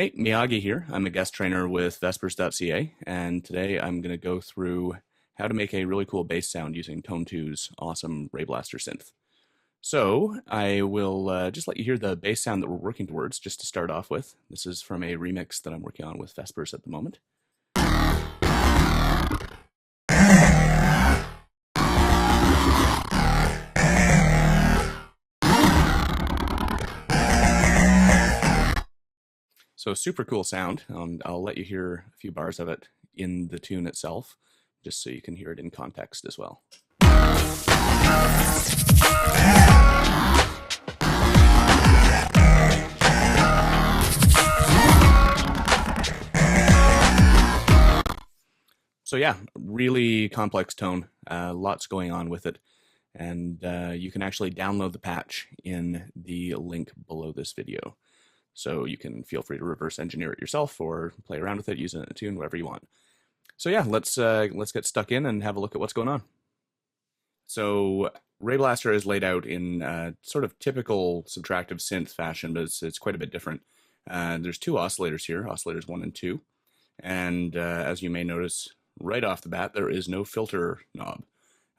Hey, Myagi here. I'm a guest trainer with Vespers.ca, and today I'm going to go through how to make a really cool bass sound using Tone2's awesome Rayblaster synth. So I will just let you hear the bass sound that we're working towards, just to start off with. This is from a remix that I'm working on with Vespers at the moment. So super cool sound. I'll let you hear a few bars of it in the tune itself, just so you can hear it in context as well. So yeah, really complex tone, lots going on with it. And you can actually download the patch in the link below this video. So you can feel free to reverse engineer it yourself or play around with it, use it in a tune, whatever you want. So yeah, let's get stuck in and have a look at what's going on. So Rayblaster is laid out in sort of typical subtractive synth fashion, but it's quite a bit different. There's two oscillators here, oscillators 1 and 2. And as you may notice, right off the bat, there is no filter knob.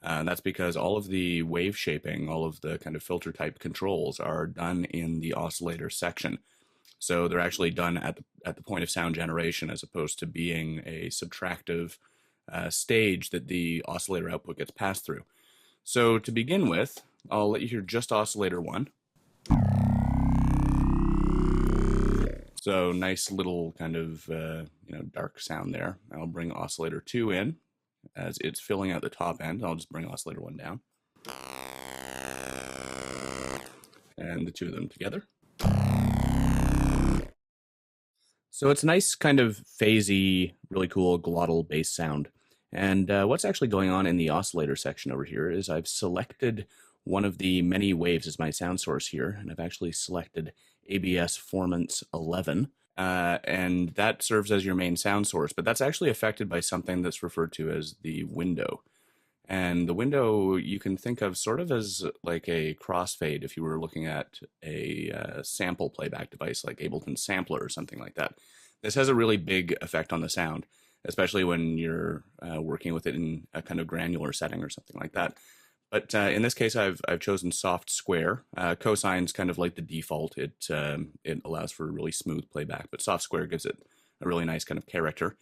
That's because all of the wave shaping, all of the kind of filter type controls are done in the oscillator section. So they're actually done at the point of sound generation, as opposed to being a subtractive stage that the oscillator output gets passed through. So to begin with, I'll let you hear just oscillator 1. So nice little kind of dark sound there. I'll bring oscillator 2 in as it's filling out the top end. I'll just bring oscillator 1 down. And the two of them together. So it's a nice kind of phasey, really cool glottal bass sound. And what's actually going on in the oscillator section over here is I've selected one of the many waves as my sound source here, and I've actually selected ABS Formants 11, and that serves as your main sound source, but that's actually affected by something that's referred to as the window. And the window you can think of sort of as like a crossfade if you were looking at a sample playback device like Ableton Sampler or something like that. This has a really big effect on the sound, especially when you're working with it in a kind of granular setting or something like that. But in this case, I've chosen soft square. Cosine's kind of like the default. It allows for really smooth playback, but soft square gives it a really nice kind of character.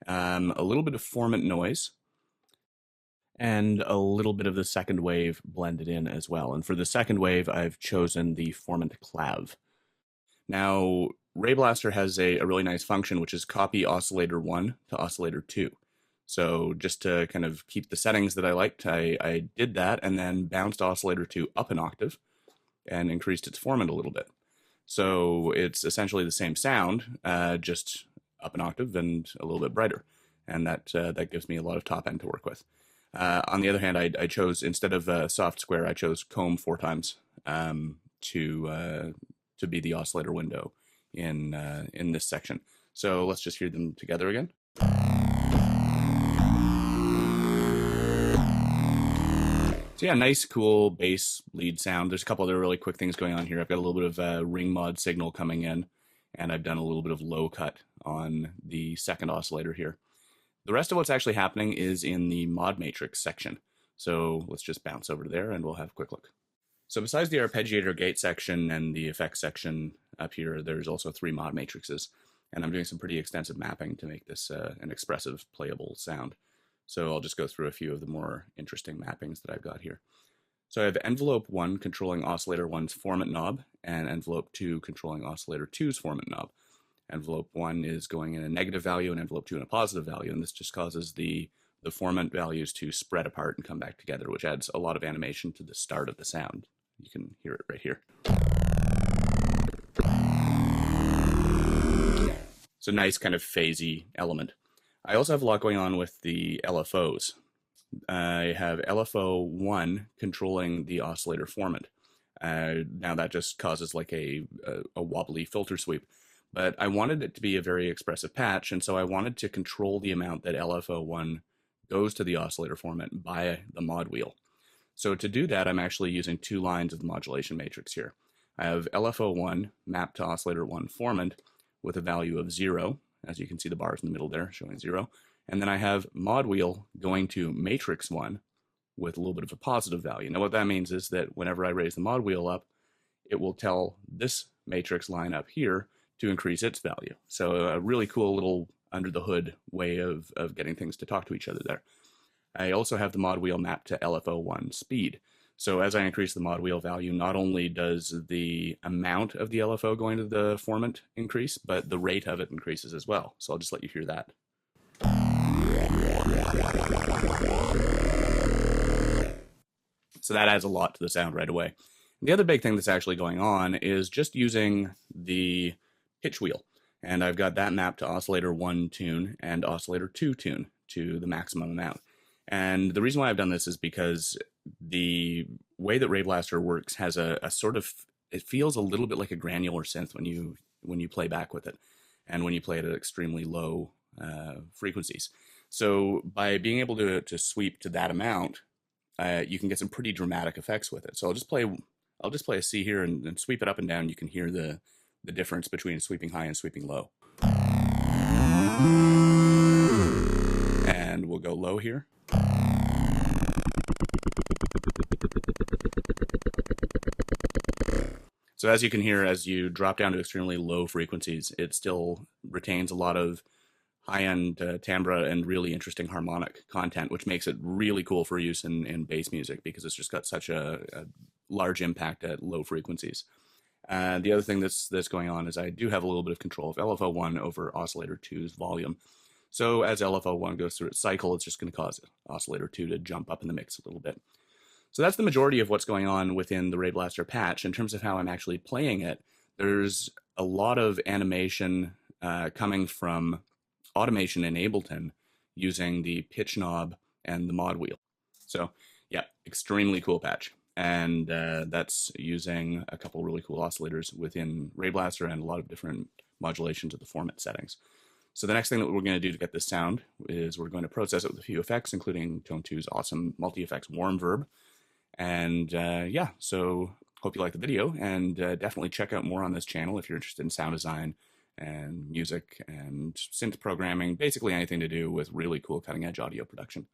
A little bit of formant noise, and a little bit of the second wave blended in as well. And for the second wave, I've chosen the formant clav. Now, Rayblaster has a really nice function, which is copy oscillator 1 to oscillator 2. So just to kind of keep the settings that I liked, I did that and then bounced oscillator 2 up an octave and increased its formant a little bit. So it's essentially the same sound, just up an octave and a little bit brighter. And that gives me a lot of top end to work with. On the other hand, I chose, instead of soft square, I chose comb 4 times to be the oscillator window in this section. So let's just hear them together again. So yeah, nice, cool bass lead sound. There's a couple other really quick things going on here. I've got a little bit of ring mod signal coming in, and I've done a little bit of low cut on the second oscillator here. The rest of what's actually happening is in the mod matrix section. So let's just bounce over to there and we'll have a quick look. So besides the arpeggiator gate section and the effects section up here, there's also 3 mod matrices. And I'm doing some pretty extensive mapping to make this an expressive, playable sound. So I'll just go through a few of the more interesting mappings that I've got here. So I have envelope 1 controlling oscillator 1's formant knob, and envelope 2 controlling oscillator 2's formant knob. Envelope 1 is going in a negative value and envelope 2 in a positive value, and this just causes the formant values to spread apart and come back together, which adds a lot of animation to the start of the sound. You can hear it right here. So nice kind of phasey element. I also have a lot going on with the LFOs. I have LFO 1 controlling the oscillator formant. Now that just causes like a wobbly filter sweep. But I wanted it to be a very expressive patch, and so I wanted to control the amount that LFO1 goes to the oscillator formant by the mod wheel. So to do that, I'm actually using 2 lines of the modulation matrix here. I have LFO1 mapped to oscillator 1 formant with a value of 0. As you can see, the bars in the middle there showing 0. And then I have mod wheel going to matrix 1 with a little bit of a positive value. Now what that means is that whenever I raise the mod wheel up, it will tell this matrix line up here to increase its value. So a really cool little under the hood way of getting things to talk to each other there. I also have the mod wheel mapped to LFO1 speed. So as I increase the mod wheel value, not only does the amount of the LFO going to the formant increase, but the rate of it increases as well. So I'll just let you hear that. So that adds a lot to the sound right away. The other big thing that's actually going on is just using the pitch wheel. And I've got that mapped to oscillator 1 tune and oscillator 2 tune to the maximum amount. And the reason why I've done this is because the way that Rayblaster works has a sort of, it feels a little bit like a granular synth when you play back with it, and when you play it at extremely low frequencies. So by being able to sweep to that amount, you can get some pretty dramatic effects with it. So I'll just play a C here and sweep it up and down. You can hear the difference between sweeping high and sweeping low. And we'll go low here. So as you can hear, as you drop down to extremely low frequencies, it still retains a lot of high-end timbre and really interesting harmonic content, which makes it really cool for use in bass music because it's just got such a large impact at low frequencies. The other thing that's going on is I do have a little bit of control of LFO1 over oscillator 2's volume. So as LFO1 goes through its cycle, it's just going to cause oscillator 2 to jump up in the mix a little bit. So that's the majority of what's going on within the Rayblaster patch. In terms of how I'm actually playing it, there's a lot of animation coming from automation in Ableton using the pitch knob and the mod wheel. So yeah, extremely cool patch. And that's using a couple really cool oscillators within Rayblaster and a lot of different modulations of the format settings. So the next thing that we're going to do to get this sound is we're going to process it with a few effects, including Tone2's awesome multi-effects warm verb. And yeah, so hope you like the video, and definitely check out more on this channel if you're interested in sound design and music and synth programming, basically anything to do with really cool cutting-edge audio production.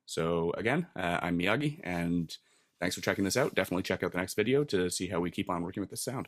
So again, I'm Myagi, and thanks for checking this out. Definitely check out the next video to see how we keep on working with this sound.